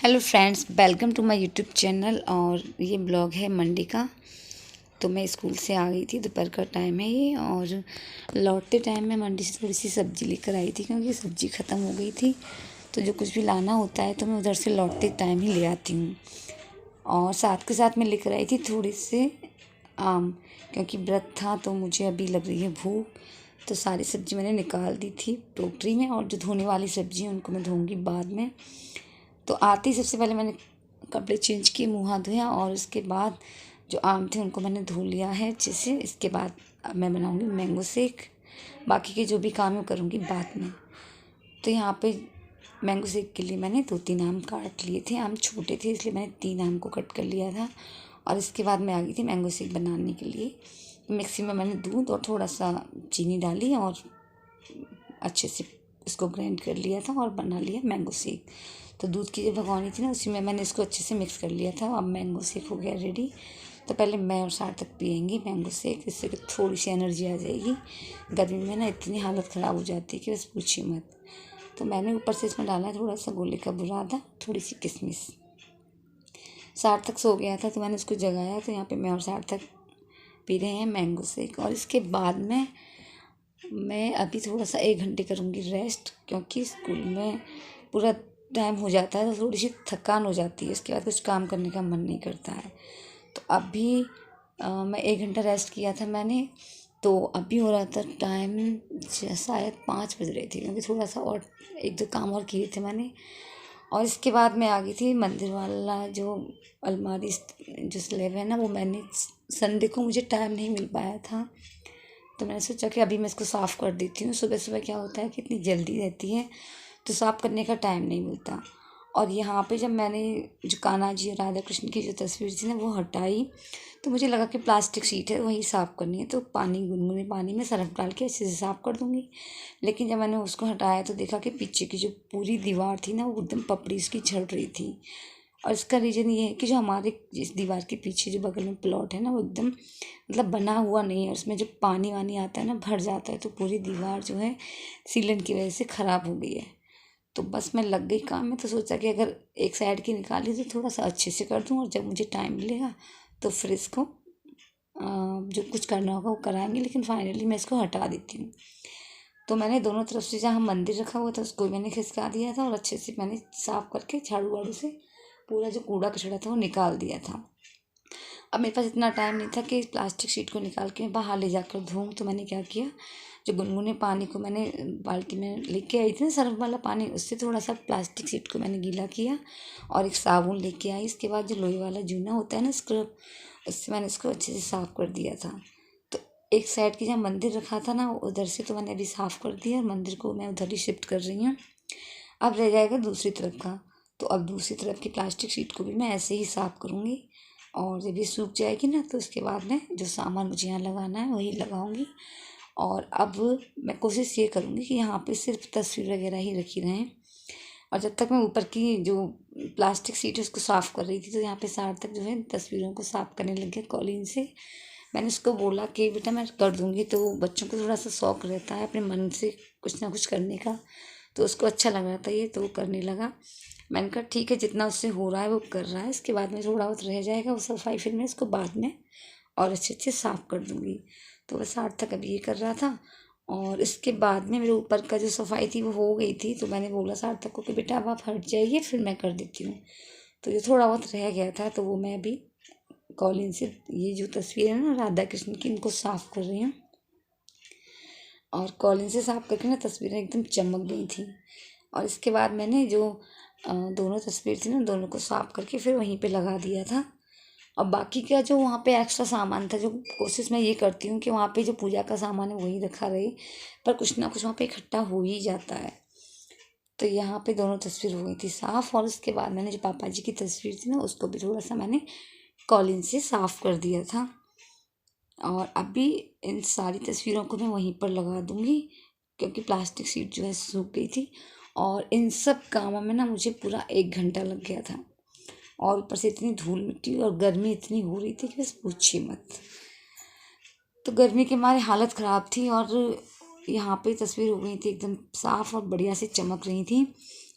Hello friends, welcome to my YouTube channel. और ये blog है मंडे का। तो मैं स्कूल से आ गई थी, दोपहर का टाइम है ये। और लौटते टाइम मैं मंडी से थोड़ी सी सब्ज़ी लेकर आई थी, क्योंकि सब्ज़ी ख़त्म हो गई थी। तो जो कुछ भी लाना होता है तो मैं उधर से लौटते टाइम ही ले आती हूँ। और साथ के साथ मैं लेकर आई थी थोड़े से आम, क्योंकि व्रत था तो मुझे अभी लग रही है भूख। तो सारी सब्ज़ी मैंने निकाल दी थी टोकरी में, और जो धोने वाली सब्ज़ी है उनको मैं धोऊंगी बाद में। तो आते ही सबसे पहले मैंने कपड़े चेंज किए, मुँह हाथ धोया, और उसके बाद जो आम थे उनको मैंने धो लिया है अच्छे से। इसके बाद अब मैं बनाऊंगी मैंगो शेक। बाकी के जो भी काम है वो करूँगी बाद में। तो यहाँ पे मैंगो शेक के लिए मैंने 2-3 आम काट लिए थे। आम छोटे थे इसलिए मैंने 3 आम को कट कर लिया था। और इसके बाद मैं आ गई थी मैंगो शेक बनाने के लिए। मिक्सी में मैंने दूध और थोड़ा सा चीनी डाली और अच्छे से इसको ग्राइंड कर लिया था और बना लिया मैंगो शेक। तो दूध की जो भगोनी थी ना, उसी में मैंने इसको अच्छे से मिक्स कर लिया था। अब मैंगो शेक हो गया रेडी। तो पहले मैं और सार्थक पियेंगी मैंगो शेक, इससे कि थोड़ी सी एनर्जी आ जाएगी। गर्मी में ना इतनी हालत ख़राब हो जाती है कि बस पूछिए मत। तो मैंने ऊपर से इसमें डाला थोड़ा सा गोले का बुरादा, थोड़ी सी किशमिश। सार्थक सो गया था तो मैंने उसको जगाया। तो यहाँ पे मैं और सार्थक पी रहे हैं मैंगो शेक। और इसके बाद में मैं अभी थोड़ा सा 1 घंटे करूँगी रेस्ट, क्योंकि स्कूल में पूरा टाइम हो जाता है तो थोड़ी सी थकान हो जाती है। इसके बाद कुछ काम करने का मन नहीं करता है। तो अभी मैं 1 घंटा रेस्ट किया था मैंने। तो अभी हो रहा था टाइम शायद 5 बज रहे थे, क्योंकि थोड़ा सा और 1-2 काम और किए थे मैंने। और इसके बाद मैं आ गई थी मंदिर वाला जो अलमारी जो स्लैब है ना, वो मैंने संडे को मुझे टाइम नहीं मिल पाया था। तो मैंने सोचा कि अभी मैं इसको साफ़ कर देती हूँ। सुबह सुबह क्या होता है कि इतनी जल्दी रहती है तो साफ़ करने का टाइम नहीं मिलता। और यहाँ पे जब मैंने जो कान्हा जी और राधा कृष्ण की जो तस्वीर थी ना वो हटाई, तो मुझे लगा कि प्लास्टिक शीट है वही साफ़ करनी है, तो पानी गुनगुने पानी में सर्फ डाल के अच्छे से साफ़ कर दूँगी। लेकिन जब मैंने उसको हटाया तो देखा कि पीछे की जो पूरी दीवार थी ना वो एकदम पपड़ी उसकी झड़ रही थी। और इसका रीज़न ये है कि जो हमारे इस दीवार के पीछे जो बगल में प्लॉट है ना, वो एकदम मतलब बना हुआ नहीं है। उसमें जब पानी वानी आता है ना, भर जाता है, तो पूरी दीवार जो है सीलन की वजह से ख़राब हो गई है। तो बस मैं लग गई काम में। तो सोचा कि अगर एक साइड की निकाली तो थोड़ा सा अच्छे से कर दूँ, और जब मुझे टाइम मिलेगा तो फिर इसको जो कुछ करना होगा वो कराएंगे। लेकिन फाइनली मैं इसको हटा देती हूँ। तो मैंने दोनों तरफ से जहाँ मंदिर रखा हुआ था उसको मैंने खिसका दिया था, और अच्छे से मैंने साफ़ करके झाड़ू वाड़ू से पूरा जो कूड़ा कचड़ा था वो निकाल दिया था। अब मेरे पास इतना टाइम नहीं था कि इस प्लास्टिक शीट को निकाल के मैं बाहर ले जाकर धोऊँ। तो मैंने क्या किया, जो गुनगुने पानी को मैंने बाल्टी में लेके आई थी ना, सर्फ वाला पानी, उससे थोड़ा सा प्लास्टिक शीट को मैंने गीला किया और एक साबुन लेके आई। इसके बाद जो लोहे वाला जूना होता है ना स्क्रब, उससे मैंने इसको अच्छे से साफ़ कर दिया था। तो एक साइड की जहाँ मंदिर रखा था ना उधर से तो मैंने अभी साफ़ कर दिया, और मंदिर को मैं उधर ही शिफ्ट कर रही हूँ। अब रह जाएगा दूसरी तरफ का। तो अब दूसरी तरफ की प्लास्टिक शीट को भी मैं ऐसे ही साफ़ करूँगी। और जब ये सूख जाएगी ना तो उसके बाद में जो सामान मुझे यहाँ लगाना है वही लगाऊंगी। और अब मैं कोशिश ये करूँगी कि यहाँ पे सिर्फ तस्वीर वगैरह ही रखी रहें। और जब तक मैं ऊपर की जो प्लास्टिक शीट है उसको साफ़ कर रही थी, तो यहाँ पे सार्थक जो है तस्वीरों को साफ़ करने लग गया कॉलीन से। मैंने उसको बोला कि बेटा मैं कर दूँगी। तो बच्चों को थोड़ा सा शौक रहता है अपने मन से कुछ ना कुछ करने का, तो उसको अच्छा लग रहा था ये, तो वो करने लगा। मैंने कहा ठीक है, जितना उससे हो रहा है वो कर रहा है। इसके बाद में थोड़ा बहुत रह जाएगा वो सफाई, फिर मैं इसको बाद में और अच्छे अच्छे साफ़ कर दूँगी। तो वह सार्थक अभी ये कर रहा था। और इसके बाद में मेरे ऊपर का जो सफाई थी वो हो गई थी। तो मैंने बोला सार्थक को कि बेटा अब आप हट जाइए, फिर मैं कर देती हूँ। तो जो थोड़ा बहुत रह गया था तो वो मैं अभी कॉलिन से ये जो तस्वीर है ना राधा कृष्ण की, इनको साफ़ कर रही हूँ। और कॉलिन से साफ़ करके ना तस्वीरें एकदम चमक गई थी। और इसके बाद मैंने जो दोनों तस्वीर थी ना, दोनों को साफ़ करके फिर वहीं पे लगा दिया था। और बाकी का जो वहाँ पे एक्स्ट्रा सामान था, जो कोशिश मैं ये करती हूँ कि वहाँ पे जो पूजा का सामान है वही रखा रहे, पर कुछ ना कुछ वहाँ पे इकट्ठा हो ही जाता है। तो यहाँ पे दोनों तस्वीर हो गई थी साफ़। और उसके बाद मैंने जो पापा जी की तस्वीर थी ना उसको भी थोड़ा सा मैंने कॉलिन से साफ़ कर दिया था। और अभी इन सारी तस्वीरों को मैं वहीं पर लगा दूँगी, क्योंकि प्लास्टिक शीट जो है सूख गई थी। और इन सब कामों में ना मुझे पूरा 1 घंटा लग गया था। और ऊपर से इतनी धूल मिट्टी और गर्मी इतनी हो रही थी कि बस पूछिए मत। तो गर्मी के मारे हालत ख़राब थी। और यहाँ पे तस्वीर हो गई थी एकदम साफ़ और बढ़िया से चमक रही थी।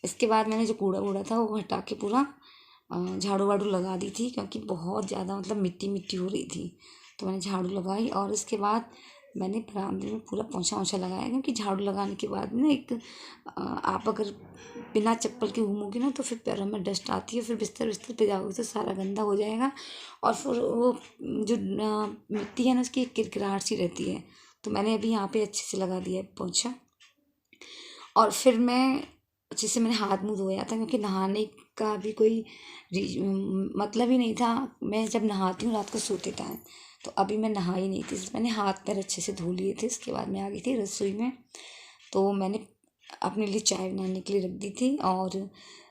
इसके बाद मैंने जो कूड़ा वूड़ा था वो हटा के पूरा झाड़ू वाड़ू लगा दी थी, क्योंकि बहुत ज़्यादा मतलब मिट्टी मिट्टी हो रही थी। तो मैंने झाड़ू लगाई और इसके बाद मैंने बरामदे में पूरा पोंछा ओछा लगाया, क्योंकि झाड़ू लगाने के बाद ना एक आप अगर बिना चप्पल के घूमोगे ना तो फिर पैरों में डस्ट आती है, फिर बिस्तर बिस्तर पे जाओगे तो सारा गंदा हो जाएगा और फिर वो जो मिट्टी है ना उसकी एक किरकिराहट सी रहती है। तो मैंने अभी यहाँ पे अच्छे से लगा दिया है पोंछा। और फिर मैं अच्छे से मैंने हाथ मुँह धोया था, क्योंकि नहाने का भी कोई मतलब ही नहीं था। मैं जब नहाती हूँ रात को सोते टाइम, तो अभी मैं नहाई नहीं थी, मैंने हाथ पैर अच्छे से धो लिए थे। उसके बाद मैं आ गई थी रसोई में। तो मैंने अपने लिए चाय बनाने के लिए रख दी थी और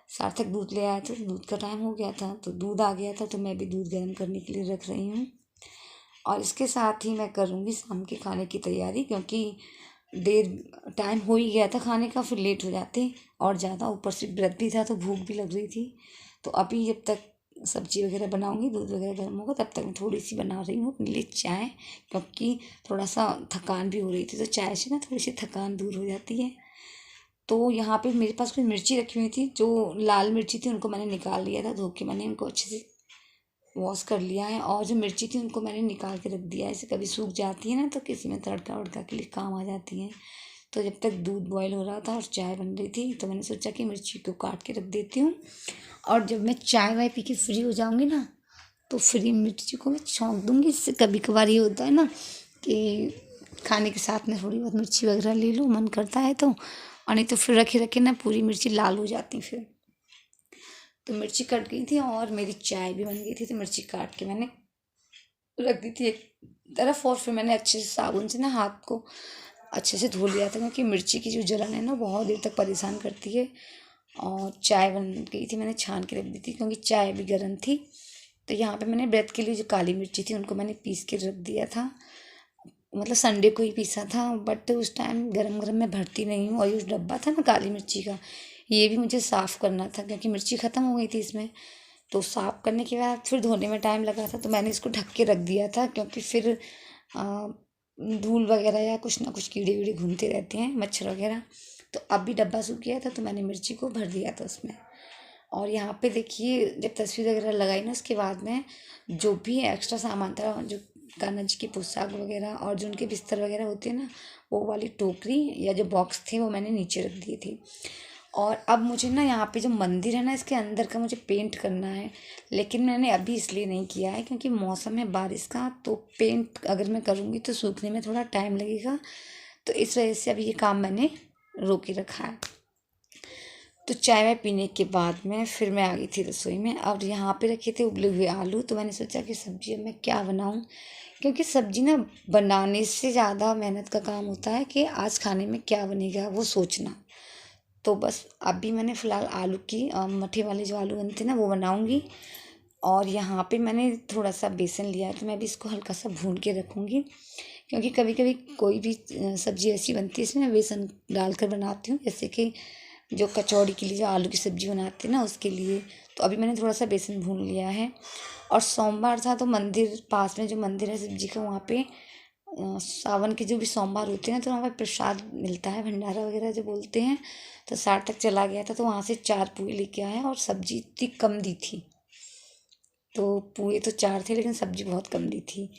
सार्थक दूध ले आया था, दूध का टाइम हो गया था तो दूध आ गया था, तो मैं भी दूध गर्म करने के लिए रख रही हूँ। और इसके साथ ही मैं करूँगी शाम के खाने की तैयारी, क्योंकि देर टाइम हो ही गया था खाने का, फिर लेट हो जाते और ज़्यादा, ऊपर से व्रत भी था तो भूख भी लग रही थी। तो अभी जब तक सब्जी वगैरह बनाऊंगी, दूध वगैरह गर्म होगा, तब तक मैं थोड़ी सी बना रही हूँ अपने लिए चाय, क्योंकि थोड़ा सा थकान भी हो रही थी। तो चाय से ना थोड़ी सी थकान दूर हो जाती है। तो यहाँ पे मेरे पास कुछ मिर्ची रखी हुई थी, जो लाल मिर्ची थी उनको मैंने निकाल लिया था, धो के मैंने उनको अच्छे से वॉश कर लिया है। और जो मिर्ची थी उनको मैंने निकाल के रख दिया है, ऐसे कभी सूख जाती है ना तो किसी में तड़का वड़का के लिए काम आ जाती है। तो जब तक दूध बॉयल हो रहा था और चाय बन रही थी, तो मैंने सोचा कि मिर्ची को काट के रख देती हूँ, और जब मैं चाय वाय पी के फ्री हो जाऊँगी ना तो फ्री मिर्ची को मैं छौंक दूँगी। इससे कभी कभार ये होता है ना कि खाने के साथ में थोड़ी बहुत मिर्ची वगैरह ले लो, मन करता है तो, और नहीं तो फिर रखे रखे ना पूरी मिर्ची लाल हो जाती फिर। तो मिर्ची कट गई थी और मेरी चाय भी बन गई थी, तो मिर्ची काट के मैंने रख दी थी एक तरफ। और फिर मैंने अच्छे से साबुन से ना हाथ को अच्छे से धो लिया था, क्योंकि मिर्ची की जो जलन है ना बहुत देर तक परेशान करती है। और चाय बन गई थी, मैंने छान के रख दी थी क्योंकि चाय भी गर्म थी। तो यहाँ पे मैंने व्रत के लिए जो काली मिर्ची थी उनको मैंने पीस के रख दिया था, मतलब संडे को ही पीसा था, बट उस टाइम गरम गरम मैं भरती नहीं हूँ। और ये डब्बा था ना काली मिर्ची का, ये भी मुझे साफ़ करना था क्योंकि मिर्ची ख़त्म हो गई थी इसमें। तो साफ़ करने के बाद फिर धोने में टाइम लगा था, तो मैंने इसको ढक के रख दिया था, क्योंकि फिर धूल वगैरह या कुछ ना कुछ कीड़े वीड़े घूमते रहते हैं, मच्छर वगैरह। तो अब भी डब्बा सूख गया था, तो मैंने मिर्ची को भर दिया था उसमें। और यहाँ पे देखिए जब तस्वीर वगैरह लगाई ना उसके बाद में जो भी एक्स्ट्रा सामान था, जो कान्हा जी की पोशाक वगैरह और जो उनके बिस्तर वगैरह होते हैं ना, वो वाली टोकरी या जो बॉक्स थे वो मैंने नीचे रख दिए थे। और अब मुझे ना यहाँ पे जो मंदिर है ना इसके अंदर का मुझे पेंट करना है, लेकिन मैंने अभी इसलिए नहीं किया है क्योंकि मौसम है बारिश का, तो पेंट अगर मैं करूँगी तो सूखने में थोड़ा टाइम लगेगा। तो इस वजह से अभी ये काम मैंने रोके रखा है। तो चाय वाय पीने के बाद में फिर मैं आ गई थी रसोई में, और यहाँ पे रखे थे उबले हुए आलू। तो मैंने सोचा कि सब्जी अब मैं क्या बनाऊँ, क्योंकि सब्जी ना बनाने से ज़्यादा मेहनत का काम होता है कि आज खाने में क्या बनेगा वो सोचना। तो बस अभी मैंने फ़िलहाल आलू की मठे वाले जो आलू बनते हैं ना वो बनाऊँगी। और यहाँ पे मैंने थोड़ा सा बेसन लिया है, तो मैं भी इसको हल्का सा भून के रखूँगी, क्योंकि कभी कभी कोई भी सब्ज़ी ऐसी बनती है इसमें मैं बेसन डालकर बनाती हूँ, जैसे कि जो कचौड़ी के लिए जो आलू की सब्ज़ी बनाते हैं ना उसके लिए। तो अभी मैंने थोड़ा सा बेसन भून लिया है। और सोमवार था तो मंदिर पास में जो मंदिर है शिव जी का, वहाँ पे सावन के जो भी सोमवार होते हैं तो वहाँ पे प्रसाद मिलता है, भंडारा वगैरह जो बोलते हैं। तो सार्थक चला गया था तो वहाँ से 4 पुए लेके आया, और सब्जी इतनी कम दी थी। तो पुए तो 4 थे लेकिन सब्जी बहुत कम दी थी,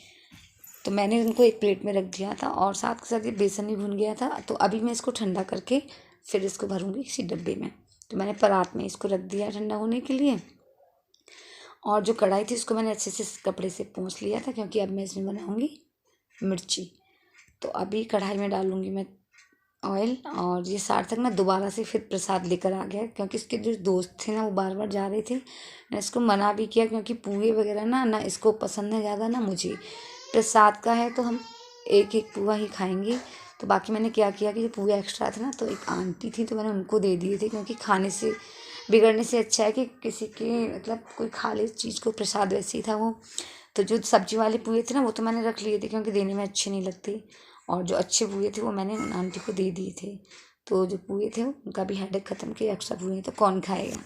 तो मैंने उनको एक प्लेट में रख दिया था, और साथ के साथ ये बेसन भी भुन गया था। तो अभी मैं इसको ठंडा करके फिर इसको भरूँगी किसी डब्बे में। तो मैंने परात में इसको रख दिया ठंडा होने के लिए। और जो कढ़ाई थी उसको मैंने अच्छे से कपड़े से पोंछ लिया था, क्योंकि अब मैं इसमें बनाऊँगी मिर्ची। तो अभी कढ़ाई में डालूँगी मैं ऑयल। और ये सार्थक ना दोबारा से फिर प्रसाद लेकर आ गया, क्योंकि इसके जो दोस्त थे ना वो बार बार जा रहे थे। मैं इसको मना भी किया, क्योंकि पुए वगैरह ना ना इसको पसंद है ज़्यादा ना मुझे। प्रसाद का है तो हम एक एक पुआ ही खाएंगे। तो बाकी मैंने क्या किया कि जो पुए एक्स्ट्रा थे ना तो एक आंटी थी तो मैंने उनको दे दिए थे, क्योंकि खाने से बिगड़ने से अच्छा है कि किसी के मतलब कोई खा ले चीज़ को, प्रसाद वैसे ही था वो। तो जो सब्जी वाले पुए थे ना वो तो मैंने रख लिए थे, क्योंकि देने में अच्छे नहीं लगते। और जो अच्छे पुए थे वो मैंने उन आंटी को दे दिए थे। तो जो पुए थे उनका भी हेडेक ख़त्म किया, एक्स्ट्रा पुए तो कौन खाएगा।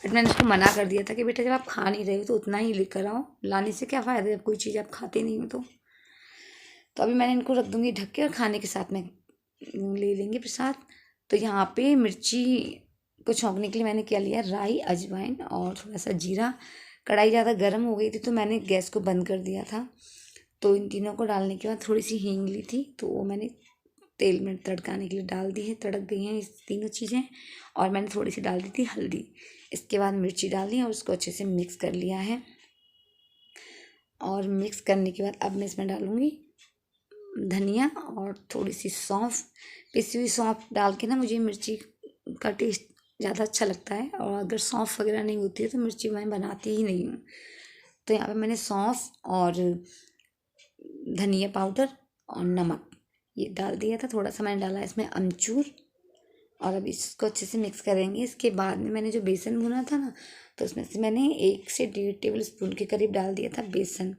बट मैंने उसको मना कर दिया था कि बेटा जब आप खा नहीं रहे हो तो उतना ही लेकर आओ, लाने से क्या फ़ायदा जब कोई चीज़ आप खाते नहीं हो तो अभी मैंने इनको रख दूँगी ढक के, और खाने के साथ में ले लेंगे प्रसाद। तो यहाँ पे मिर्ची को छौंकने के लिए मैंने क्या लिया, राई, अजवाइन और थोड़ा सा जीरा। कढ़ाई ज़्यादा गर्म हो गई थी तो मैंने गैस को बंद कर दिया था। तो इन तीनों को डालने के बाद थोड़ी सी हींग ली थी, तो वो मैंने तेल में तड़काने के लिए डाल दी है। तड़क गई हैं इस तीनों चीज़ें। और मैंने थोड़ी सी डाल दी थी हल्दी। इसके बाद मिर्ची डाल दी और उसको अच्छे से मिक्स कर लिया है। और मिक्स करने के बाद अब मैं इसमें डालूँगी धनिया और थोड़ी सी सौंफ। पिसी हुई सौंफ डाल के ना मुझे मिर्ची का टेस्ट ज़्यादा अच्छा लगता है, और अगर सौंफ वगैरह नहीं होती है तो मिर्ची मैं बनाती ही नहीं हूँ। तो यहाँ पे मैंने सौंफ और धनिया पाउडर और नमक ये डाल दिया था। थोड़ा सा मैंने डाला इसमें अमचूर, और अब इसको अच्छे से मिक्स करेंगे। इसके बाद में मैंने जो बेसन भुना था ना, तो उसमें से मैंने 1 से 1.5 टेबल स्पून के करीब डाल दिया था बेसन।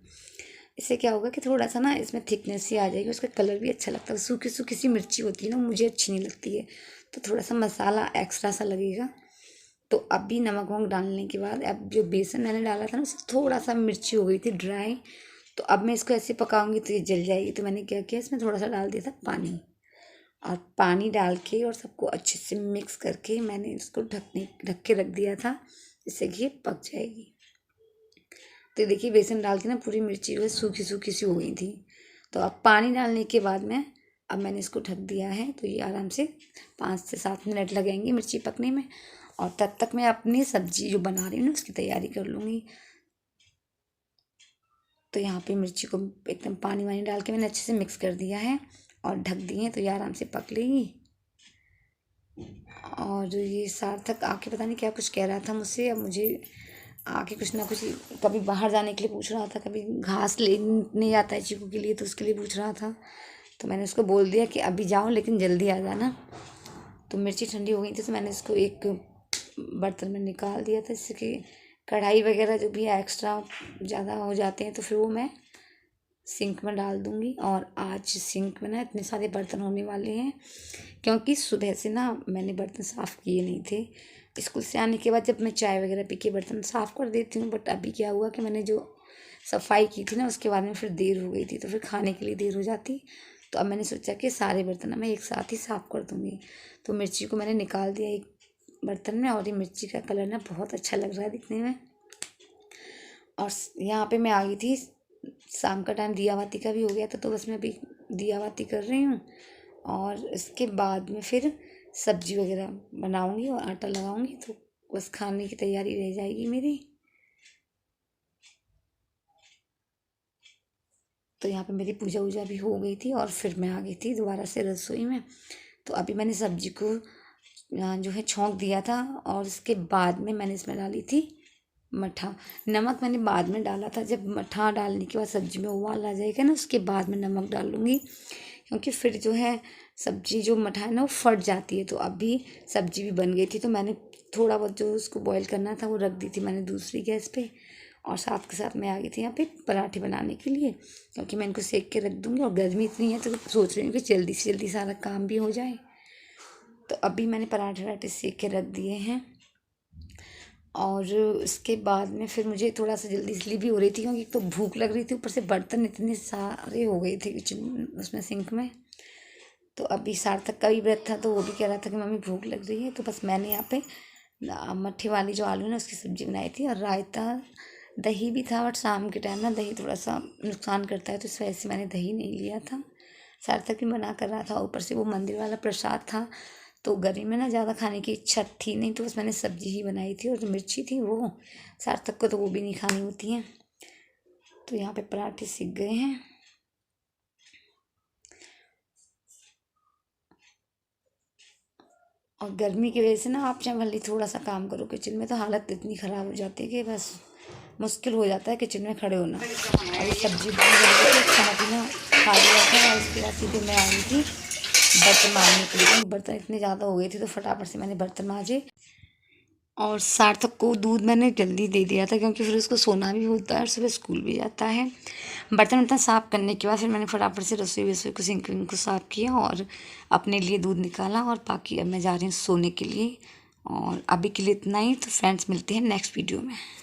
इससे क्या होगा कि थोड़ा सा ना इसमें थिकनेस सी आ जाएगी, उसका कलर भी अच्छा लगता है। सूखी सूखी सी मिर्ची होती है ना, मुझे अच्छी नहीं लगती है, तो थोड़ा सा मसाला एक्स्ट्रा सा लगेगा। तो अभी नमक वमक डालने के बाद अब जो बेसन मैंने डाला था ना, उससे थोड़ा सा मिर्ची हो गई थी ड्राई। तो अब मैं इसको ऐसे पकाऊंगी तो ये जल जाएगी। तो मैंने क्या किया, इसमें थोड़ा सा डाल दिया था पानी, और पानी डाल के और सबको अच्छे से मिक्स करके मैंने इसको ढक के रख दिया था, जिससे कि ये पक जाएगी। तो देखिए बेसन डाल के ना पूरी मिर्ची जो है सूखी सूखी सी हो गई थी। तो अब पानी डालने के बाद में अब मैंने इसको ढक दिया है, तो ये आराम से 5 से 7 मिनट लगेंगे मिर्ची पकने में। और तब तक मैं अपनी सब्जी जो बना रही हूँ ना उसकी तैयारी कर लूँगी। तो यहाँ पे मिर्ची को एकदम पानी वानी डाल के मैंने अच्छे से मिक्स कर दिया है और ढक दिए, तो ये आराम से पक लेगी। और ये सार्थक आके पता नहीं क्या कुछ कह रहा था मुझसे। अब मुझे आके कुछ ना कुछ, कभी बाहर जाने के लिए पूछ रहा था, कभी घास लेने जाता है चीकू के लिए तो उसके लिए पूछ रहा था। तो मैंने उसको बोल दिया कि अभी जाओ लेकिन जल्दी आ जाना। तो मिर्ची ठंडी हो गई थी, तो मैंने इसको एक बर्तन में निकाल दिया था, जिससे कि कढ़ाई वगैरह जो भी एक्स्ट्रा ज़्यादा हो जाते हैं तो फिर वो मैं सिंक में डाल दूँगी। और आज सिंक में ना इतने सारे बर्तन होने वाले हैं, क्योंकि सुबह से ना मैंने बर्तन साफ़ किए नहीं थे। स्कूल से आने के बाद जब मैं चाय वगैरह पी के बर्तन साफ़ कर देती हूँ, बट अभी क्या हुआ कि मैंने जो सफाई की थी ना उसके बाद में फिर देर हो गई थी, तो फिर खाने के लिए देर हो जाती। तो अब मैंने सोचा कि सारे बर्तन मैं एक साथ ही साफ़ कर दूँगी। तो मिर्ची को मैंने निकाल दिया एक बर्तन में, और ये मिर्ची का कलर ना बहुत अच्छा लग रहा है दिखने में। और यहाँ पे मैं आ गई थी, शाम का टाइम दिया बाती का भी हो गया था, तो बस मैं अभी दिया बाती कर रही हूँ। और इसके बाद में फिर सब्जी वगैरह बनाऊँगी और आटा लगाऊँगी, तो बस खाने की तैयारी रह जाएगी मेरी। तो यहाँ पे मेरी पूजा वूजा भी हो गई थी, और फिर मैं आ गई थी दोबारा से रसोई में। तो अभी मैंने सब्जी को जो है छौंक दिया था, और इसके बाद में मैंने इसमें डाली थी मठा। नमक मैंने बाद में डाला था, जब मठा डालने के बाद सब्जी में उबाल आ जाएगा ना उसके बाद मैं नमक डाल लूँगी, क्योंकि फिर जो है सब्जी जो मठा है ना वो फट जाती है। तो अभी सब्जी भी बन गई थी, तो मैंने थोड़ा बहुत जो उसको बॉईल करना था वो रख दी थी मैंने दूसरी गैस पे। और साथ के साथ मैं आ गई थी यहाँ पे पराठे बनाने के लिए, क्योंकि मैं इनको सेक के रख दूँगी। और गर्मी इतनी है तो सोच रही हूँ कि जल्दी से जल्दी सारा काम भी हो जाए। तो अभी मैंने पराठे वराठे सेक के रख दिए हैं। और उसके बाद में फिर मुझे थोड़ा सा जल्दी इसलिए भी हो रही थी, क्योंकि एक तो भूख लग रही थी, ऊपर से बर्तन इतने सारे हो गए थे किचन उसमें सिंक में। तो अभी सार्थक का भी व्रत था, तो वो भी कह रहा था कि मम्मी भूख लग रही है। तो बस मैंने यहाँ पे मट्ठी वाली जो आलू है ना उसकी सब्ज़ी बनाई थी, और रायता, दही भी था। बट शाम के टाइम ना दही थोड़ा सा नुकसान करता है, तो इस वजह से मैंने दही नहीं लिया था। सार्थक भी मना कर रहा था, ऊपर से वो मंदिर वाला प्रसाद था, तो गर्मी में ना ज़्यादा खाने की इच्छा थी नहीं, तो बस मैंने सब्जी ही बनाई थी। और जो मिर्ची थी वो सार्थक को तो वो भी नहीं खानी होती हैं। तो यहाँ पे पराठे सीख गए हैं। और गर्मी की वजह से ना आप चाहे भले थोड़ा सा काम करो किचन में, तो हालत इतनी ख़राब हो जाती है कि बस मुश्किल हो जाता है किचन में खड़े होना। और ये सब्जी बन गई थी, खाना पीना खा लिया था, और उसके बाद सीधे मैं आ गई थी बर्तन मांजने के लिए। बर्तन इतने ज़्यादा हो गए थे तो फटाफट से मैंने बर्तन मांजे। और सार्थक को दूध मैंने जल्दी दे दिया था, क्योंकि फिर उसको सोना भी होता है और सुबह स्कूल भी जाता है। बर्तन वर्तन साफ़ करने के बाद फिर मैंने फटाफट से रसोई वसोई को सिंक विंक को साफ़ किया, और अपने लिए दूध निकाला। और बाकी अब मैं जा रही हूँ सोने के लिए। और अभी के लिए इतना ही। तो फ्रेंड्स मिलते हैं नेक्स्ट वीडियो में।